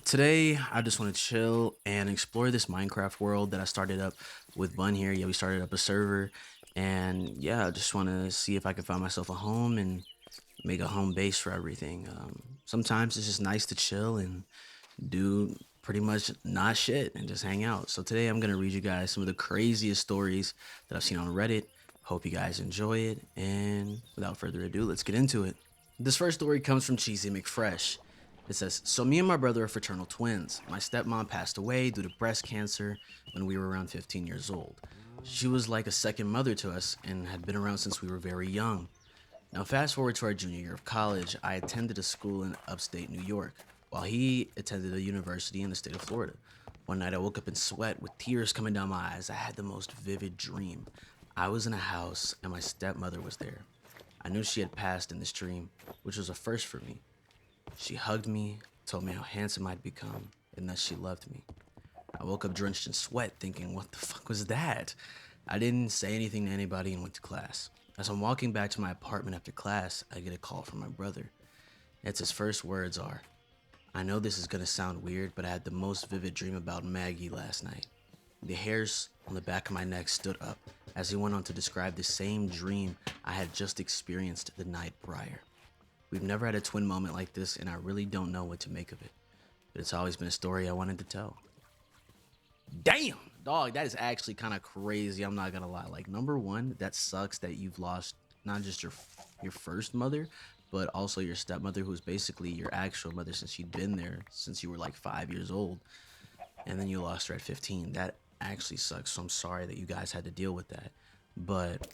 Today, I just want to chill and explore this Minecraft world that I started up with Bun here. Yeah, we started up a server, and yeah, I just want to see if I can find myself a home and make a home base for everything. Sometimes it's just nice to chill and do pretty much not shit and just hang out. So today, I'm gonna read you guys some of the craziest stories that I've seen on Reddit. Hope you guys enjoy it, and without further ado, let's get into it. This first story comes from Cheesy McFresh. It says, so me and my brother are fraternal twins. My stepmom passed away due to breast cancer when we were around 15 years old. She was like a second mother to us and had been around since we were very young. Now, fast forward to our junior year of college, I attended a school in upstate New York, while he attended a university in the state of Florida. One night, I woke up in sweat with tears coming down my eyes. I had the most vivid dream. I was in a house and my stepmother was there. I knew she had passed in this dream, which was a first for me. She hugged me, told me how handsome I'd become, and that she loved me. I woke up drenched in sweat, thinking, what the fuck was that? I didn't say anything to anybody and went to class. As I'm walking back to my apartment after class, I get a call from my brother. It's his first words are, I know this is gonna sound weird, but I had the most vivid dream about Maggie last night. The hairs on the back of my neck stood up as he went on to describe the same dream I had just experienced the night prior. We've never had a twin moment like this, and I really don't know what to make of it. But it's always been a story I wanted to tell. Damn, dog, that is actually kind of crazy. I'm not gonna lie. Like, number one, that sucks that you've lost not just your first mother, but also your stepmother, who's basically your actual mother since she'd been there since you were like 5 years old, and then you lost her at 15. That actually sucks. So I'm sorry that you guys had to deal with that. But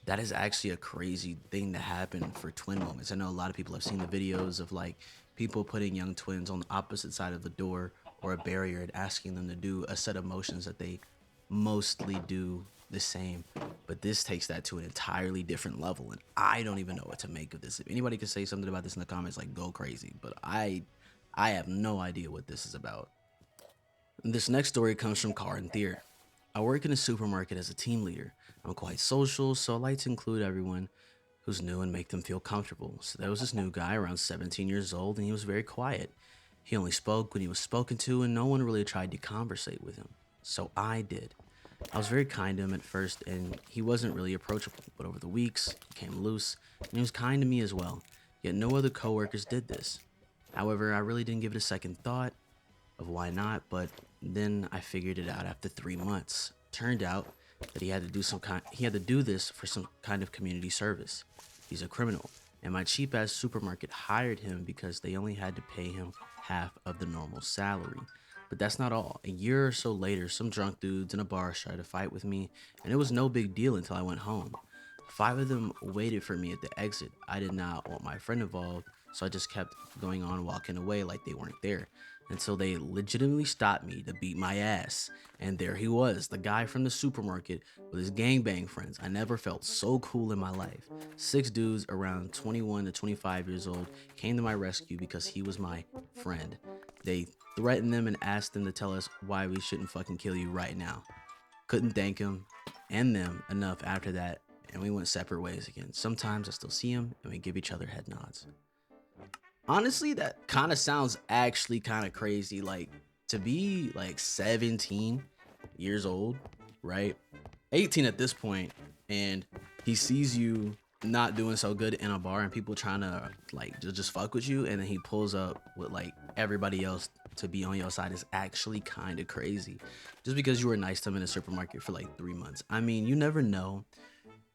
that is actually a crazy thing to happen for twin moments. I know a lot of people have seen the videos of like people putting young twins on the opposite side of the door or a barrier and asking them to do a set of motions that they mostly do the same. But this takes that to an entirely different level, and I don't even know what to make of this. If anybody could say something about this in the comments, like go crazy. But I have no idea what this is about. This next story comes from Car and Thier. I work in a supermarket as a team leader. I'm quite social, so I like to include everyone who's new and make them feel comfortable. So there was this new guy around 17 years old, and he was very quiet. He only spoke when he was spoken to, and no one really tried to conversate with him. So I did. I was very kind to him at first, and he wasn't really approachable. But over the weeks, he came loose, and he was kind to me as well. Yet no other coworkers did this. However, I really didn't give it a second thought of why not, but then I figured it out after 3 months. Turned out that he had to do this for some kind of community service. He's a criminal, and my cheap ass supermarket hired him because they only had to pay him half of the normal salary. But that's not all. A year or so later, some drunk dudes in a bar tried to fight with me, and it was no big deal until I went home. Five of them waited for me at the exit. I did not want my friend involved, so I just kept going on walking away like they weren't there until they legitimately stopped me to beat my ass. And there he was, the guy from the supermarket with his gangbang friends. I never felt so cool in my life. Six dudes around 21 to 25 years old came to my rescue because he was my friend. They threatened them and asked them to tell us why we shouldn't fucking kill you right now. Couldn't thank him and them enough after that, and we went separate ways again. Sometimes I still see him and we give each other head nods. Honestly, that kind of sounds actually kind of crazy. Like, to be like 17 years old, right? 18 at this point, and he sees you not doing so good in a bar and people trying to like just fuck with you, and then he pulls up with like everybody else to be on your side is actually kind of crazy. Just because you were nice to him in a supermarket for like 3 months. I mean, you never know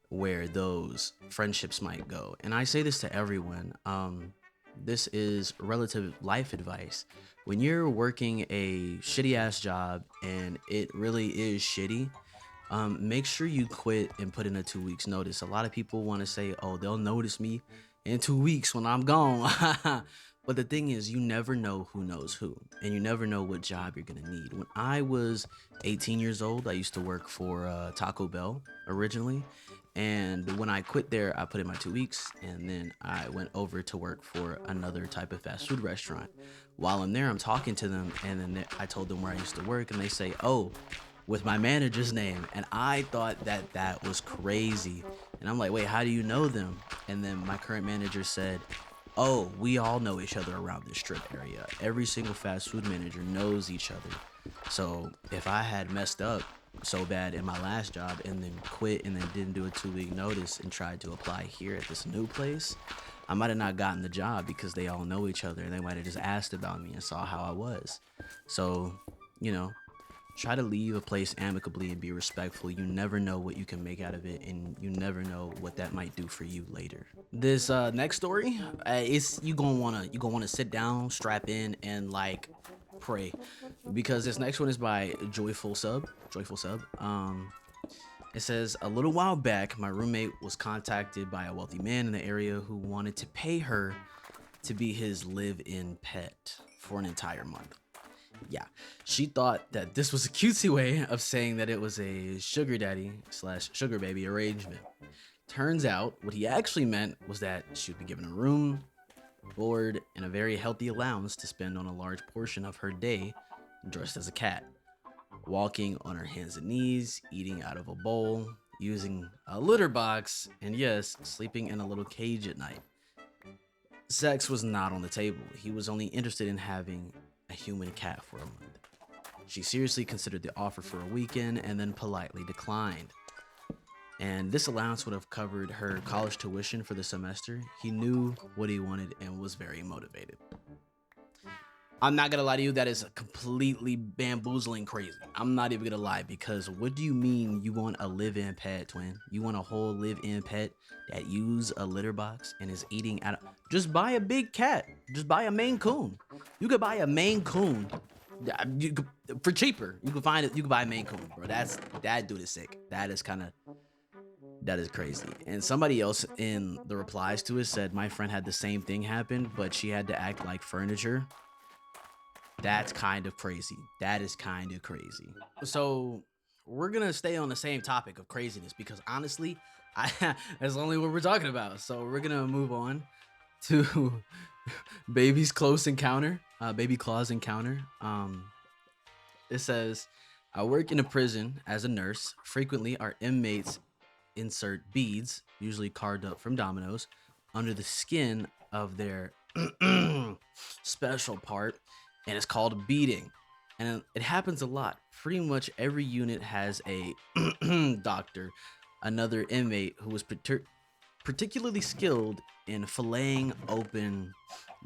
where those friendships might go. And I say this to everyone. This is relative life advice. When you're working a shitty ass job and it really is shitty, make sure you quit and put in a 2 weeks notice. A lot of people want to say, oh, they'll notice me in 2 weeks when I'm gone. But the thing is, you never know who knows who, and you never know what job you're gonna need. When I was 18 years old, I used to work for Taco Bell originally. And when I quit there, I put in my 2 weeks, and then I went over to work for another type of fast food restaurant. While I'm there, I'm talking to them, and then I told them where I used to work, and they say, oh, with my manager's name. And I thought that that was crazy. And I'm like, wait, how do you know them? And then my current manager said, Oh, we all know each other around this strip area. Every single fast food manager knows each other. So if I had messed up so bad in my last job and then quit and then didn't do a 2 week notice and tried to apply here at this new place, I might have not gotten the job because they all know each other and they might have just asked about me and saw how I was. So, you know, try to leave a place amicably and be respectful. You never know what you can make out of it, and you never know what that might do for you later. This next story, it's you gonna wanna sit down, strap in, and like pray, because this next one is by Joyful Sub. Joyful Sub. It says, a little while back, my roommate was contacted by a wealthy man in the area who wanted to pay her to be his live-in pet for an entire month. Yeah, she thought that this was a cutesy way of saying that it was a sugar daddy slash sugar baby arrangement. Turns out, what he actually meant was that she would be given a room, board, and a very healthy allowance to spend on a large portion of her day dressed as a cat, walking on her hands and knees, eating out of a bowl, using a litter box, and yes, sleeping in a little cage at night. Sex was not on the table. He was only interested in having a human cat for a month. She seriously considered the offer for a weekend and then politely declined. And this allowance would have covered her college tuition for the semester. He knew what he wanted and was very motivated. I'm not gonna lie to you, that is completely bamboozling crazy. I'm not even gonna lie, because what do you mean you want a live-in pet, twin? You want a whole live-in pet that use a litter box and is eating out of... Just buy a big cat. Just buy a Maine Coon. You could buy a Maine Coon for cheaper. You can find it. You can buy a Maine Coon, bro. That dude is sick. That is crazy. And somebody else in the replies to it said, my friend had the same thing happen, but she had to act like furniture. That's kind of crazy. That is kind of crazy. So we're gonna stay on the same topic of craziness because honestly, that's only what we're talking about. So we're gonna move on to baby's close encounter, baby claws encounter. It says, I work in a prison as a nurse. Frequently, our inmates insert beads, usually carved up from dominoes, under the skin of their special part, and it's called beading. And it happens a lot. Pretty much every unit has a doctor, another inmate who was particularly skilled in filleting open,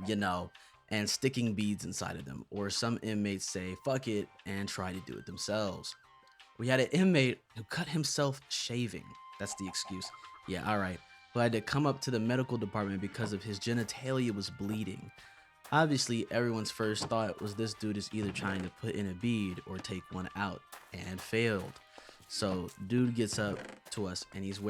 you know, and sticking beads inside of them. Or some inmates say, fuck it, and try to do it themselves. We had an inmate who cut himself shaving. That's the excuse. Yeah, all right. Who had to come up to the medical department because of his genitalia was bleeding. Obviously, everyone's first thought was this dude is either trying to put in a bead or take one out, and failed. So, dude gets up to us and he's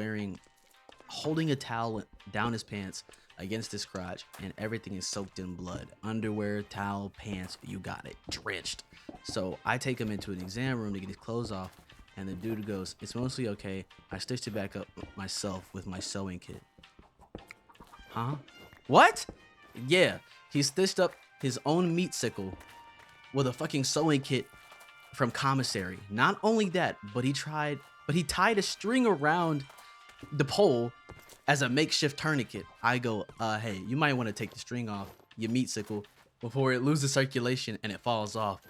holding a towel down his pants against his crotch, and everything is soaked in blood. Underwear, towel, pants, you got it, drenched. So I take him into an exam room to get his clothes off, and the dude goes, it's mostly okay. I stitched it back up myself with my sewing kit. Huh? What? Yeah, he stitched up his own meat sickle with a fucking sewing kit from commissary. Not only that, but he tied a string around the pole as a makeshift tourniquet. I go, hey, you might want to take the string off your meat sickle before it loses circulation and it falls off.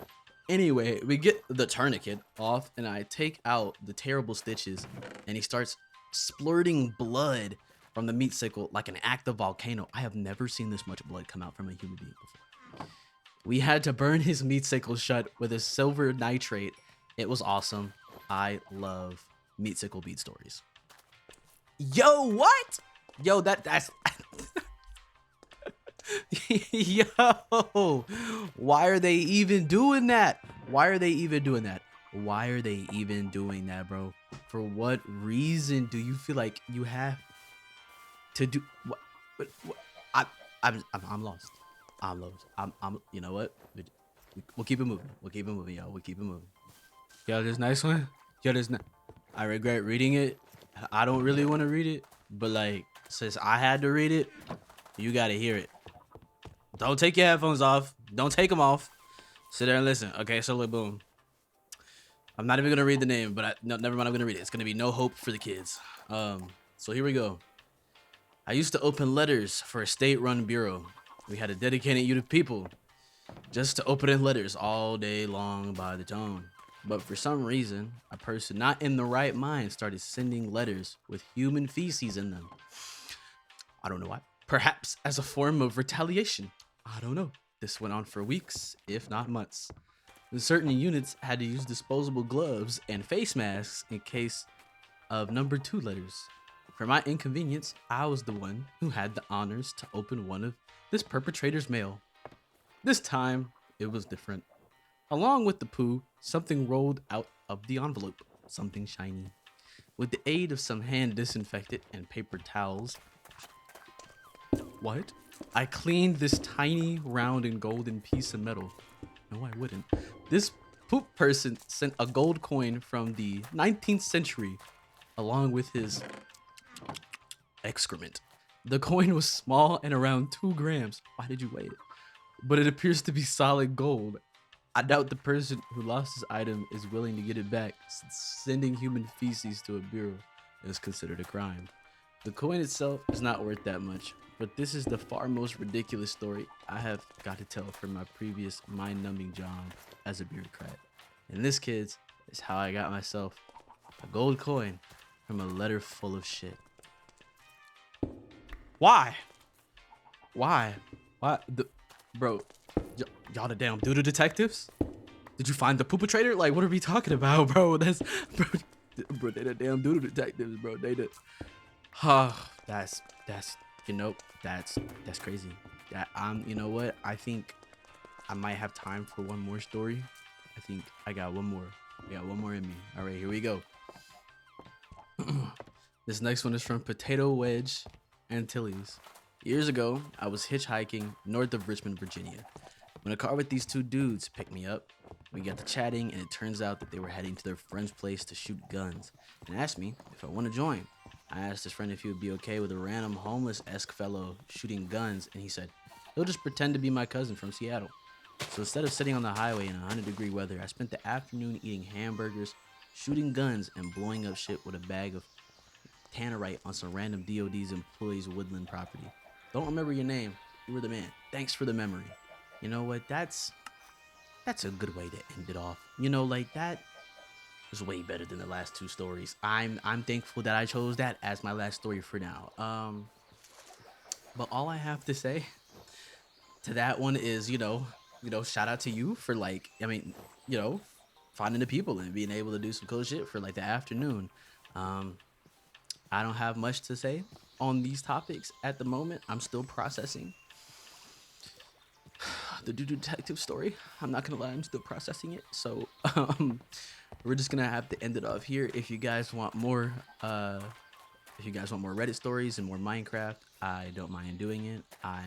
Anyway, we get the tourniquet off and I take out the terrible stitches, and he starts splurting blood from the meat sickle like an active volcano. I have never seen this much blood come out from a human being before. We had to burn his meat sickle shut with a silver nitrate. It was awesome. I love meat sickle bead stories. Yo, what? Yo, that's yo, why are they even doing that? Why are they even doing that? Why are they even doing that, bro? For what reason do you feel like you have to do what I'm lost. I'm lost. I'm you know what? We'll keep it moving. We'll keep it moving, y'all. We'll keep it moving. Yo, this next one. Yo, this I regret reading it. I don't really want to read it, but like, since I had to read it, you gotta hear it. Don't take your headphones off. Don't take them off. Sit there and listen. Okay, so look, boom. I'm not even gonna read the name, but no, never mind. I'm gonna read it. It's gonna be No Hope for the Kids. So here we go. I used to open letters for a state-run bureau. We had a dedicated unit of people just to open in letters all day long by the ton. But for some reason, a person not in the right mind started sending letters with human feces in them. I don't know why. Perhaps as a form of retaliation. I don't know. This went on for weeks, if not months. And certain units had to use disposable gloves and face masks in case of number 2 letters. For my inconvenience, I was the one who had the honors to open one of this perpetrator's mail. This time, it was different. Along with the poo, something rolled out of the envelope, something shiny. With the aid of some hand disinfectant and paper towels, what? I cleaned this tiny, round, and golden piece of metal. No, I wouldn't. This poop person sent a gold coin from the 19th century along with his excrement. The coin was small and around 2 grams. Why did you weigh it? But it appears to be solid gold. I doubt the person who lost his item is willing to get it back, since sending human feces to a bureau is considered a crime. The coin itself is not worth that much, but this is the far most ridiculous story I have got to tell from my previous mind-numbing job as a bureaucrat. And this, kids, is how I got myself a gold coin from a letter full of shit. Why? Why? Why? Bro, y'all the damn doodle detectives? Did you find the perpetrator? Like, what are we talking about, bro? Bro, they the damn doodle detectives, bro. They the, that's that's crazy. You know what? I think I might have time for one more story. I think I got one more. I got one more in me. All right, here we go. This next one is from Potato Wedge Antilles. Years ago, I was hitchhiking north of Richmond, Virginia, when a car with these 2 dudes picked me up. We got to chatting, and it turns out that they were heading to their friend's place to shoot guns, and asked me if I want to join. I asked his friend if he would be okay with a random homeless-esque fellow shooting guns, and he said, he'll just pretend to be my cousin from Seattle. So instead of sitting on the highway in 100-degree weather, I spent the afternoon eating hamburgers, shooting guns, and blowing up shit with a bag of tannerite on some random DOD's employees' woodland property. Don't remember your name. You were the man. Thanks for the memory. You know what? That's a good way to end it off. You know, like, that was way better than the last 2 stories. I'm thankful that I chose that as my last story for now. But all I have to say to that one is, shout out to you for, like, finding the people and being able to do some cool shit for, like, the afternoon. I don't have much to say on these topics at the moment. I'm still processing the detective story. I'm not gonna lie, I'm still processing it. So we're just gonna have to end it off here. If you guys want more Reddit stories and more Minecraft, I don't mind doing it. I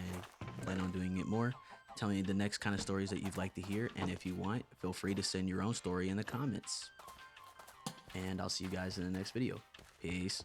plan on doing it more. Tell me the next kind of stories that you'd like to hear, and if you want, feel free to send your own story in the comments. And I'll see you guys in the next video. Peace.